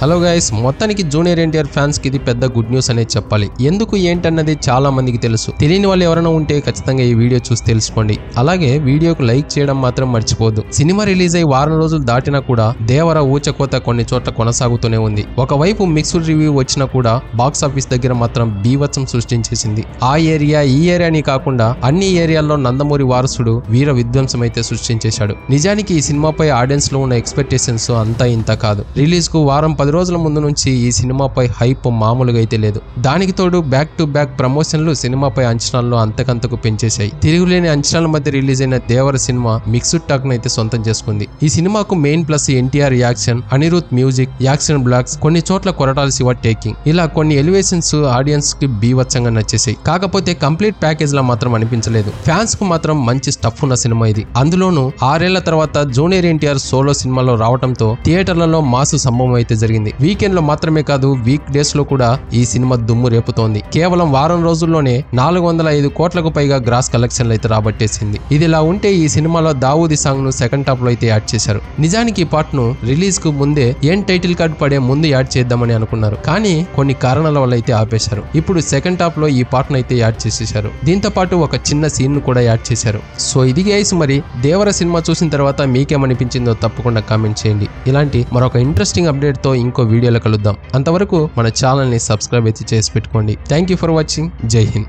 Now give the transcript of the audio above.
Hello guys, మొత్తానికి junior NTR fans కి ఇది పెద్ద గుడ్ న్యూస్ అనేది చెప్పాలి. ఎందుకు ఏంటన్నది చాలా మందికి తెలుసు. తెలియని వాళ్ళు ఎవరైనా ఉంటే ఖచ్చితంగా ఈ వీడియో చూసి తెలుసుకోండి. అలాగే వీడియోకు లైక్ చేయడం మాత్రం మర్చిపోద్దు. సినిమా రిలీజ్ అయ్యి వారం రోజులు దాటినా కూడా దేవర ఊచకోత కొన్ని చోట్ల కొనసాగుతూనే ఉంది. ఒకవైపు మిక్స్డ్ రివ్యూ వచ్చినా కూడా బాక్స్ ఆఫీస్ దగ్గర మాత్రం బీభత్సం సృష్టించేసింది. ఆ ఏరియా ఈ ఏరియాని కాకుండా అన్ని ఏరియాల్లో నందమూరి వారసుడు వీర విధ్వంసం అయితే సృష్టించేశాడు. నిజానికి ఈ సినిమాపై ఆడియన్స్ లో ఉన్న ఎక్స్పెక్టేషన్స్ అంతా ఇంత కాదు. రిలీజ్ కు వారం 10 రోజుల ముందు నుంచి ఈ సినిమాపై హైప్ మామూలుగా అయితే లేదు. దానికి తోడు బ్యాక్ టు బ్యాక్ ప్రమోషన్లు సినిమాపై అంచనాలను అంతకంతకు పెంచేశాయి. తిరుగులేని అంచనాల మధ్య రిలీజ్ అయిన దేవర సినిమా మిక్స్డ్ టాక్ అయితే సొంతం చేసుకుంది. ఈ సినిమాకు main plus NTR action, Anirudh music, action blocks, కొన్ని చోట్ల కొరటాల శివ టేకింగ్, ఇలా కొన్ని ఎలివేషన్స్ ఆడియన్స్ కి బీభత్సంగా నచ్చేసాయి. కాకపోతే కంప్లీట్ ప్యాకేజ్ లా మాత్రం అనిపించలేదు. ఫ్యాన్స్ కు మాత్రం మంచి స్టఫ్ ఉన్న సినిమా ఇది. అందులోనూ 6 ఏళ్ల తర్వాత జూనియర్ ఎన్టీఆర్ సోలో సినిమాలో రావడంతో థియేటర్లలో మాసు సంభవం అయితే జరిగింది. వీకెండ్ లో మాత్రమే కాదు, వీక్ డేస్ లో కూడా ఈ సినిమా దుమ్ము రేపుతోంది. కేవలం వారం రోజుల్లోనే 405 కోట్లకు పైగా గ్రాస్ కలెక్షన్లు అయితే రాబట్టేసింది. ఇది ఇలా ఉంటే ఈ సినిమాలో దావూది సాంగ్ ను సెకండ్ హాఫ్ లో అయితే యాడ్ చేశారు. నిజానికి ఈ పార్ట్ ను రిలీజ్ కు ముందే టైటిల్ కార్డ్ పడే ముందు యాడ్ చేద్దామని అనుకున్నారు. కానీ కొన్ని కారణాల వల్ల అయితే ఆపేశారు. ఇప్పుడు సెకండ్ హాఫ్ లో ఈ పార్ట్ ను అయితే యాడ్ చేసేశారు. దీంతో పాటు ఒక చిన్న సీన్ ను కూడా యాడ్ చేశారు. సో ఇది గైస్, మరి దేవర సినిమా చూసిన తర్వాత మీకేమనిపించిందో తప్పకుండా కామెంట్ చేయండి. ఇలాంటి మరొక ఇంట్రెస్టింగ్ అప్డేట్ తో ఇంకో వీడియోలో కలుద్దాం. అంతవరకు మన ఛానల్ ని సబ్స్క్రైబ్ అయితే చేసి పెట్టుకోండి. Thank you for watching. జై హింద్.